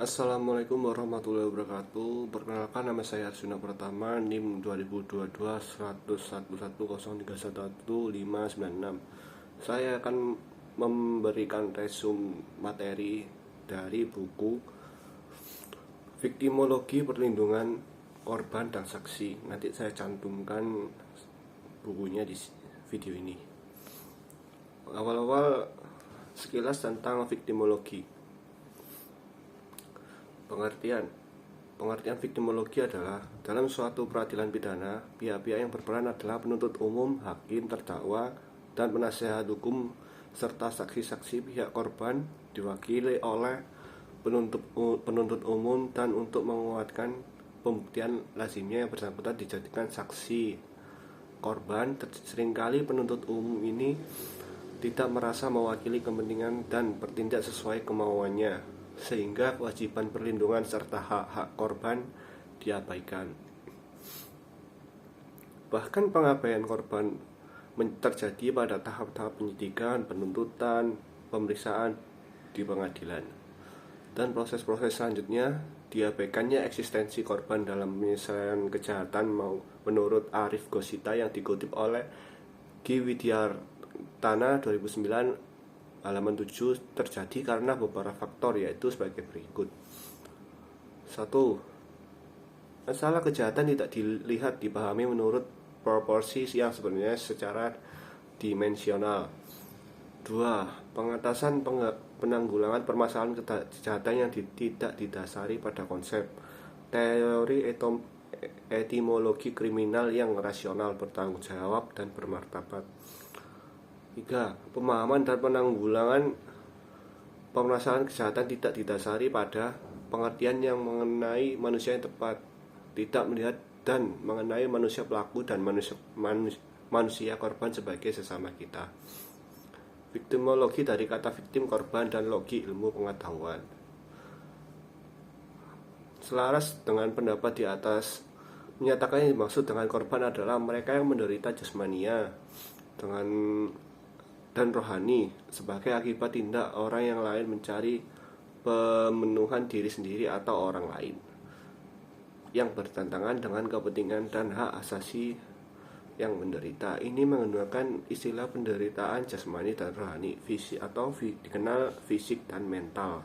Assalamualaikum warahmatullahi wabarakatuh. Perkenalkan, nama saya Arsuna Pratama, NIM 2022 11103111596. Saya akan memberikan resume materi dari buku Viktimologi Perlindungan Korban dan Saksi. Nanti saya cantumkan bukunya di video ini. Awal-awal sekilas tentang viktimologi. Pengertian viktimologi adalah dalam suatu peradilan pidana, pihak-pihak yang berperan adalah penuntut umum, hakim, terdakwa, dan penasehat hukum serta saksi-saksi pihak korban diwakili oleh penuntut umum, dan untuk menguatkan pembuktian lazimnya yang bersangkutan dijadikan saksi. Korban seringkali penuntut umum ini tidak merasa mewakili kepentingan dan bertindak sesuai kemauannya, sehingga kewajiban perlindungan serta hak-hak korban diabaikan. Bahkan pengabaian korban terjadi pada tahap-tahap penyidikan, penuntutan, pemeriksaan di pengadilan, dan proses-proses selanjutnya diabaikannya eksistensi korban dalam penyelesaian kejahatan. Menurut Arif Gosita yang dikutip oleh G. Widyartana 2009 halaman 7, terjadi karena beberapa faktor, yaitu sebagai berikut. 1. Masalah kejahatan tidak dilihat dipahami menurut proporsi yang sebenarnya secara dimensional. 2. Pengatasan penanggulangan permasalahan kejahatan yang tidak didasari pada konsep teori etimologi kriminal yang rasional, bertanggung jawab, dan bermartabat. 3. Pemahaman dan penanggulangan permasalahan kejahatan tidak didasari pada pengertian yang mengenai manusia yang tepat, tidak melihat dan mengenai manusia pelaku dan manusia korban sebagai sesama kita. Viktimologi dari kata viktim, korban, dan logi, ilmu pengetahuan. Selaras dengan pendapat di atas, menyatakan yang dimaksud dengan korban adalah mereka yang menderita jasmania dan rohani sebagai akibat tindak orang yang lain mencari pemenuhan diri sendiri atau orang lain, yang bertentangan dengan kepentingan dan hak asasi yang menderita. Ini menggunakan istilah penderitaan jasmani dan rohani, fisik atau dikenal fisik dan mental.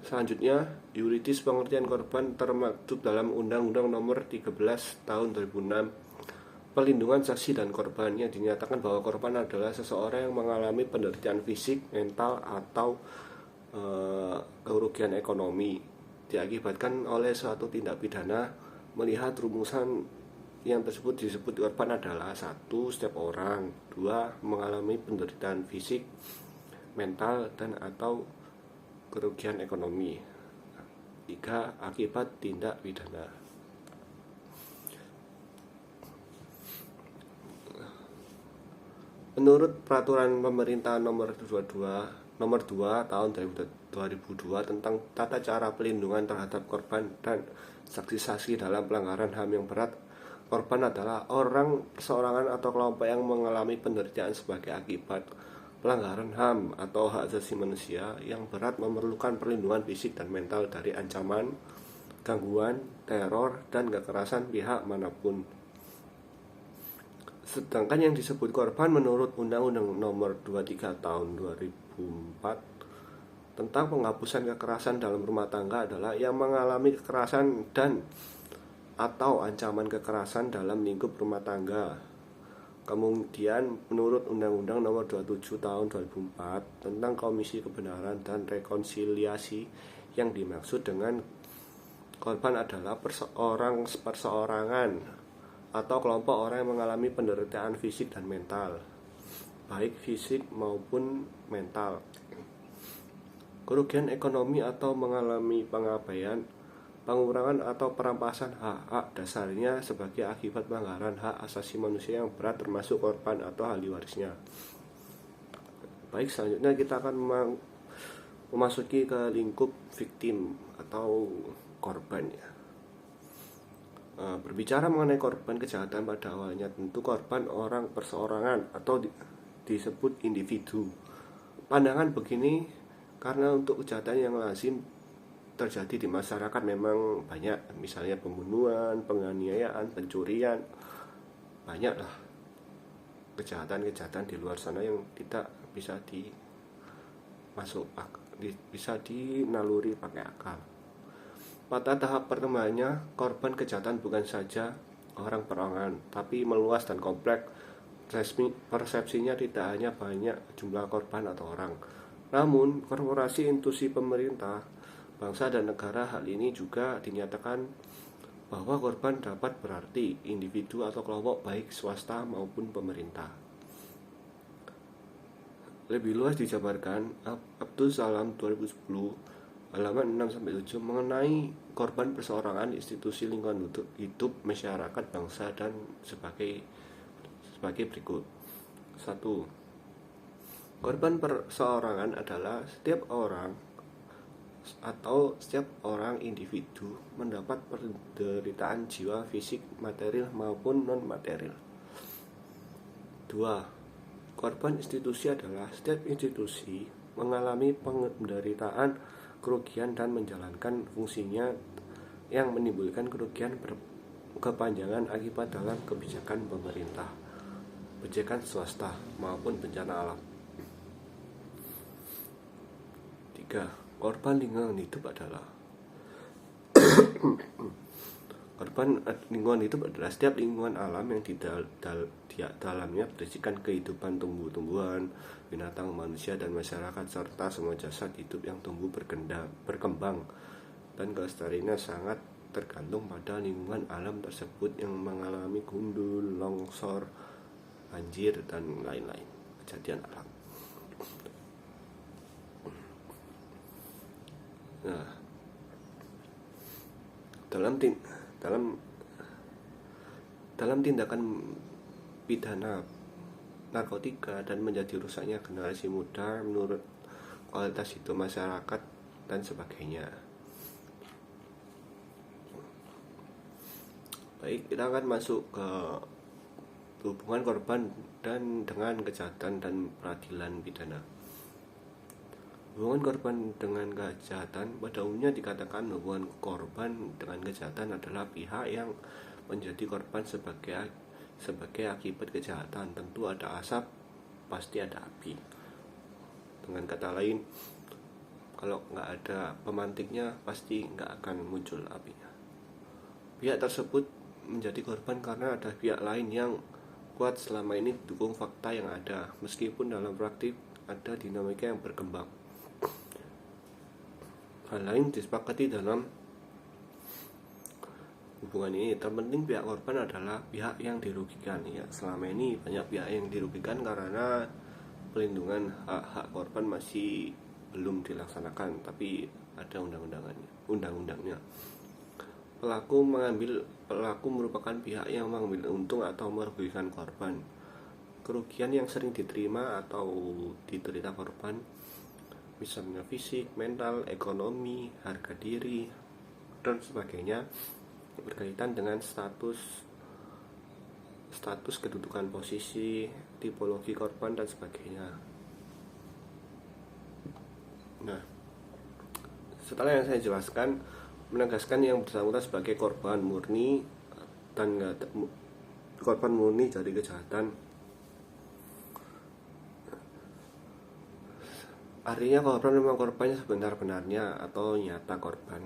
Selanjutnya, yuridis pengertian korban termaktub dalam Undang-Undang Nomor 13 Tahun 2006 Perlindungan Saksi dan Korban, yang dinyatakan bahwa korban adalah seseorang yang mengalami penderitaan fisik, mental, atau kerugian ekonomi diakibatkan oleh suatu tindak pidana. Melihat rumusan yang tersebut disebut korban adalah: 1. Setiap orang. 2. Mengalami penderitaan fisik, mental, dan atau kerugian ekonomi. 3. Akibat tindak pidana. Menurut Peraturan Pemerintah Nomor 2 Tahun 2002 tentang tata cara pelindungan terhadap korban dan saksi-saksi dalam pelanggaran HAM yang berat, korban adalah orang, perseorangan, atau kelompok yang mengalami penderitaan sebagai akibat pelanggaran HAM atau hak asasi manusia yang berat, memerlukan perlindungan fisik dan mental dari ancaman, gangguan, teror, dan kekerasan pihak manapun. Sedangkan yang disebut korban menurut Undang-Undang Nomor 23 Tahun 2004 tentang penghapusan kekerasan dalam rumah tangga adalah yang mengalami kekerasan dan atau ancaman kekerasan dalam lingkup rumah tangga. Kemudian menurut Undang-Undang Nomor 27 Tahun 2004 tentang Komisi Kebenaran dan Rekonsiliasi, yang dimaksud dengan korban adalah perseorangan atau kelompok orang yang mengalami penderitaan fisik dan mental, baik fisik maupun mental, kerugian ekonomi atau mengalami pengabaian, pengurangan atau perampasan hak-hak dasarnya sebagai akibat pelanggaran hak asasi manusia yang berat, termasuk korban atau ahli warisnya. Baik, selanjutnya kita akan memasuki ke lingkup viktim atau korban, ya. Berbicara mengenai korban kejahatan, pada awalnya tentu korban orang perseorangan atau disebut individu. Pandangan begini Karena untuk kejahatan yang lazim terjadi di masyarakat memang banyak, misalnya pembunuhan, penganiayaan, pencurian, banyak lah kejahatan-kejahatan di luar sana yang tidak bisa bisa dinaluri pakai akal. Pada tahap perkembangannya, korban kejahatan bukan saja orang perorangan, tapi meluas dan kompleks. Persepsinya tidak hanya banyak jumlah korban atau orang, namun korporasi, institusi pemerintah, bangsa dan negara. Hal ini juga dinyatakan bahwa korban dapat berarti individu atau kelompok baik swasta maupun pemerintah. Lebih luas dijabarkan Abdul Salam 2010 halaman 6-7 mengenai korban perseorangan, institusi, lingkungan hidup, masyarakat, bangsa, dan sebagai berikut. 1. Korban perseorangan adalah setiap orang individu mendapat penderitaan jiwa, fisik, material maupun non material. 2. Korban institusi adalah setiap institusi mengalami penderitaan, kerugian, dan menjalankan fungsinya yang menimbulkan kerugian berkepanjangan akibat dalam kebijakan pemerintah, kebijakan swasta maupun bencana alam. 3. Korban lingkungan hidup adalah setiap lingkungan alam yang di dalamnya berisikan kehidupan tumbuh-tumbuhan, binatang, manusia, dan masyarakat, serta semua jasad hidup yang tumbuh berkembang, dan kelestariannya sangat tergantung pada lingkungan alam tersebut yang mengalami gundul, longsor, banjir, dan lain-lain kejadian alam. Nah, dalam tindakan pidana narkotika dan menjadi rusaknya generasi muda menurut kualitas hidup masyarakat dan sebagainya. Baik, kita akan masuk ke hubungan korban dan dengan kejahatan dan peradilan pidana. Hubungan korban dengan kejahatan pada umumnya dikatakan hubungan korban dengan kejahatan adalah pihak yang menjadi korban sebagai akibat kejahatan. Tentu ada asap, pasti ada api. Dengan kata lain, kalau nggak ada pemantiknya, pasti nggak akan muncul apinya. Pihak tersebut menjadi korban karena ada pihak lain yang kuat selama ini dukung fakta yang ada, meskipun dalam praktik ada dinamika yang berkembang. Hal lain disepakati dalam hubungan ini. Terpenting pihak korban adalah pihak yang dirugikan. Ya, selama ini banyak pihak yang dirugikan karena pelindungan hak-hak korban masih belum dilaksanakan, tapi ada undang-undangnya. Pelaku merupakan pihak yang mengambil untung atau merugikan korban. Kerugian yang sering diterima atau diderita korban, misalnya fisik, mental, ekonomi, harga diri, dan sebagainya, berkaitan dengan status kedudukan, posisi, tipologi korban, dan sebagainya. Nah, setelah yang saya jelaskan, menegaskan yang bersangkutan sebagai korban murni dari kejahatan. Artinya korban memang korbannya sebenar-benarnya atau nyata korban.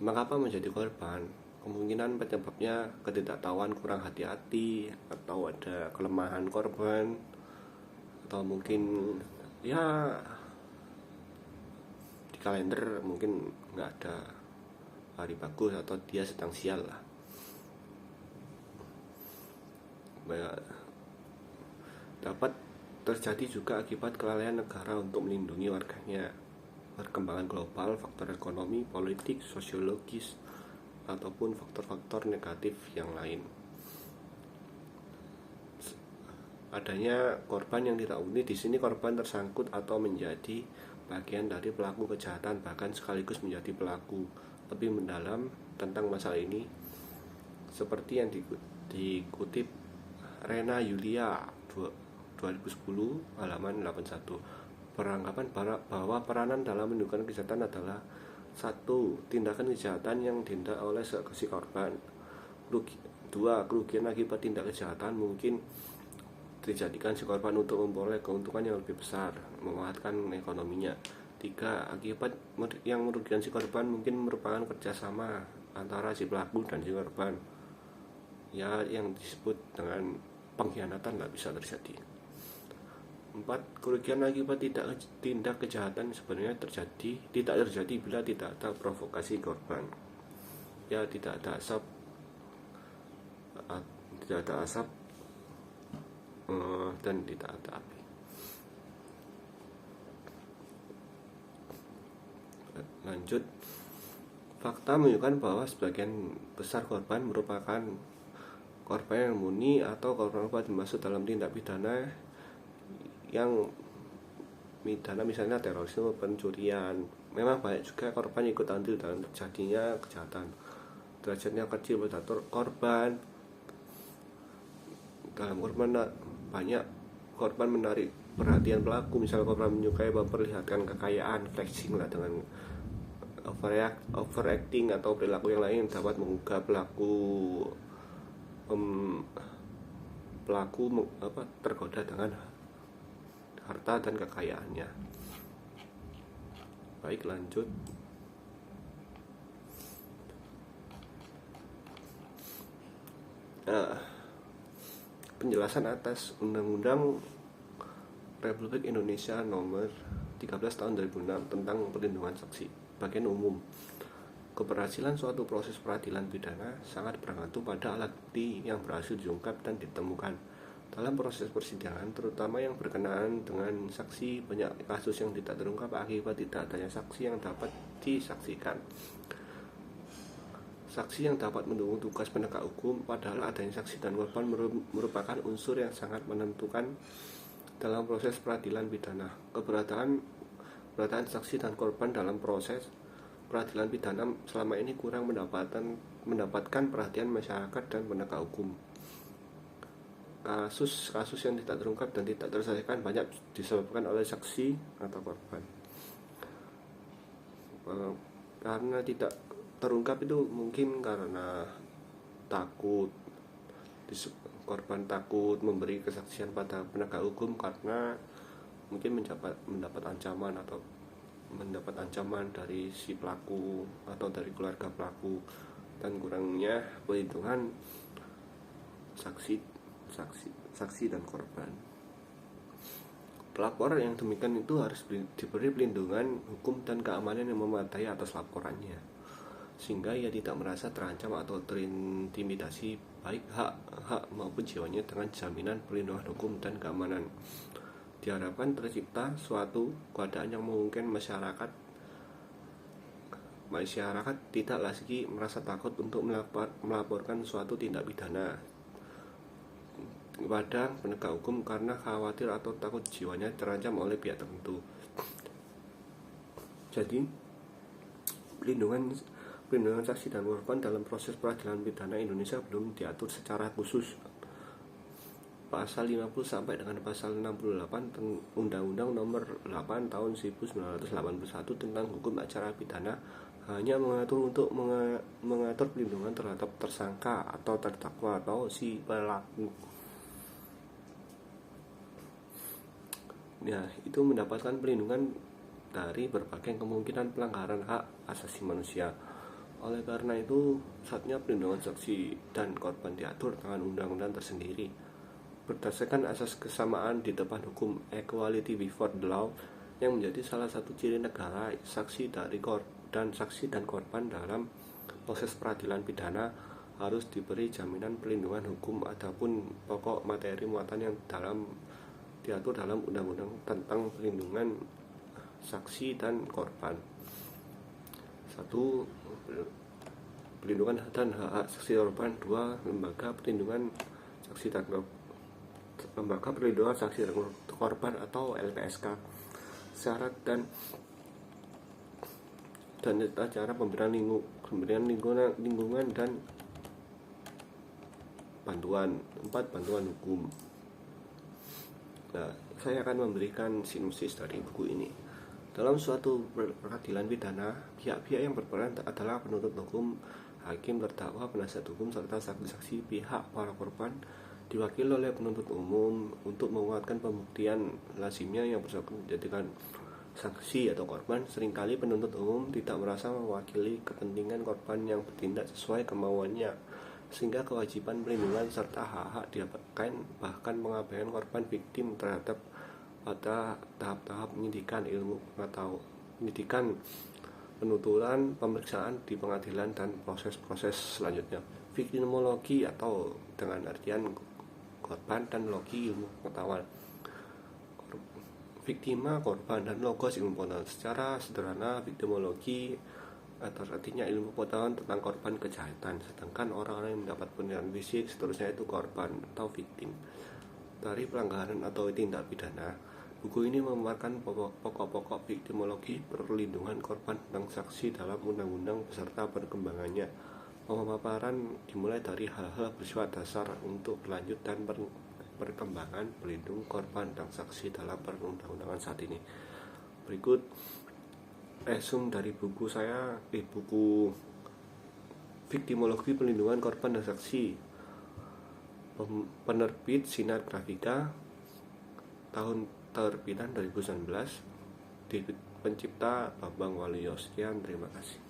Mengapa menjadi korban? Kemungkinan penyebabnya ketidaktahuan, kurang hati-hati, atau ada kelemahan korban, atau mungkin ya di kalender mungkin nggak ada hari bagus, atau dia sedang sial lah. Dapat terjadi juga akibat kelalaian negara untuk melindungi warganya, perkembangan global, faktor ekonomi, politik, sosiologis, ataupun faktor-faktor negatif yang lain. Adanya korban yang tidak unik di sini, korban tersangkut atau menjadi bagian dari pelaku kejahatan, bahkan sekaligus menjadi pelaku. Lebih mendalam tentang masalah ini, seperti yang dikutip Rena Yulia 2010 halaman 81, beranggapan bahwa peranan dalam menimbulkan kejahatan adalah satu, tindakan kejahatan yang ditindak oleh si korban. Dua, kerugian akibat tindak kejahatan mungkin dijadikan si korban untuk memperoleh keuntungan yang lebih besar, memanfaatkan ekonominya. Tiga, akibat yang merugikan si korban mungkin merupakan kerjasama antara si pelaku dan si korban, ya yang disebut dengan pengkhianatan lah bisa terjadi. Empat, kerugian akibat tindak kejahatan sebenarnya tidak terjadi bila tidak ada provokasi korban, ya tidak ada asap dan tidak ada api. Lanjut, fakta menunjukkan bahwa sebagian besar korban merupakan korban yang murni atau korban dimaksud dalam tindak pidana yang misalnya terorisme, pencurian. Memang banyak juga korban ikut andil dalam terjadinya kejahatan. Derajatnya kecil pada korban. Dalam korban banyak korban menarik perhatian pelaku, misalnya korban menyukai memperlihatkan kekayaan, flexing lah, dengan overacting atau perilaku yang lain dapat menggugah pelaku tergoda dengan harta dan kekayaannya. Baik, lanjut. Penjelasan atas Undang-Undang Republik Indonesia Nomor 13 Tahun 2006 tentang Perlindungan Saksi. Bagian umum. Keberhasilan suatu proses peradilan pidana sangat bergantung pada alat bukti yang berhasil diungkap dan ditemukan dalam proses persidangan, terutama yang berkenaan dengan saksi. Banyak kasus yang tidak terungkap akibat tidak adanya saksi yang dapat disaksikan. Saksi yang dapat mendukung tugas penegak hukum, padahal adanya saksi dan korban merupakan unsur yang sangat menentukan dalam proses peradilan pidana. Keberadaan saksi dan korban dalam proses peradilan pidana selama ini kurang mendapatkan perhatian masyarakat dan penegak hukum. Kasus yang tidak terungkap dan tidak terselesaikan banyak disebabkan oleh saksi atau korban. Karena tidak terungkap itu mungkin karena takut, korban takut memberi kesaksian pada penegak hukum karena mungkin mendapat ancaman dari si pelaku atau dari keluarga pelaku, dan kurangnya perlindungan saksi dan korban. Pelapor yang demikian itu harus diberi pelindungan hukum dan keamanan yang memadai atas laporannya, sehingga ia tidak merasa terancam atau terintimidasi baik hak maupun jiwanya, dengan jaminan perlindungan hukum dan keamanan. Diharapkan tercipta suatu keadaan yang memungkinkan masyarakat tidak lagi merasa takut untuk melaporkan suatu tindak pidana kepada penegak hukum karena khawatir atau takut jiwanya terancam oleh pihak tertentu. Jadi, pelindungan saksi dan korban dalam proses peradilan pidana Indonesia belum diatur secara khusus. Pasal 50 sampai dengan pasal 68 Undang-Undang Nomor 8 Tahun 1981 tentang Hukum Acara Pidana hanya mengatur pelindungan terhadap tersangka atau terdakwa atau si pelaku. Ya, itu mendapatkan pelindungan dari berbagai kemungkinan pelanggaran hak asasi manusia. Oleh karena itu, saatnya pelindungan saksi dan korban diatur dengan undang-undang tersendiri berdasarkan asas kesamaan di depan hukum, equality before the law, yang menjadi salah satu ciri negara. Saksi dan korban dalam proses peradilan pidana harus diberi jaminan pelindungan hukum. Adapun pokok materi muatan yang diatur dalam undang-undang tentang pelindungan saksi dan korban. 1. Pelindungan dan hak saksi korban. 2. Lembaga perlindungan saksi dan korban atau LPSK. Syarat dan cara pemberian lingkungan dan bantuan. 4. Bantuan hukum. Nah, 1. saya akan memberikan sinopsis dari buku ini. Dalam suatu peradilan pidana, pihak-pihak yang berperan adalah penuntut hukum, hakim, terdakwa, penasihat hukum, serta saksi-saksi. Pihak para korban diwakili oleh penuntut umum untuk menguatkan pembuktian. Lazimnya yang bersangkutan menjadikan saksi atau korban. Seringkali penuntut umum tidak merasa mewakili kepentingan korban yang bertindak sesuai kemauannya, sehingga kewajiban perlindungan serta hak-hak diabaikan, bahkan pengabaian korban viktim terhadap pada tahap-tahap penyidikan ilmu pengetahuan, penyidikan, penuturan, pemeriksaan di pengadilan, dan proses-proses selanjutnya. Viktimologi atau dengan artian korban dan logi ilmu pengetahuan. Viktima, korban, dan logos ilmu pengetahuan. Secara sederhana, viktimologi atau artinya ilmu pengetahuan tentang korban kejahatan, sedangkan orang-orang yang mendapat penilaian fisik seterusnya itu korban atau viktim dari pelanggaran atau tindak pidana. Buku ini memaparkan pokok-pokok viktimologi, perlindungan korban, tentang saksi dalam undang-undang beserta perkembangannya. Pemaparan dimulai dari hal-hal bersifat dasar untuk berlanjut dan perkembangan pelindung korban dan saksi dalam perundang-undangan saat ini. Berikut resum dari buku saya, buku Viktimologi Perlindungan Korban dan Saksi, penerbit Sinar Grafika, tahun terbitan 2019, pencipta Bambang Waluyo. Sekian, terima kasih.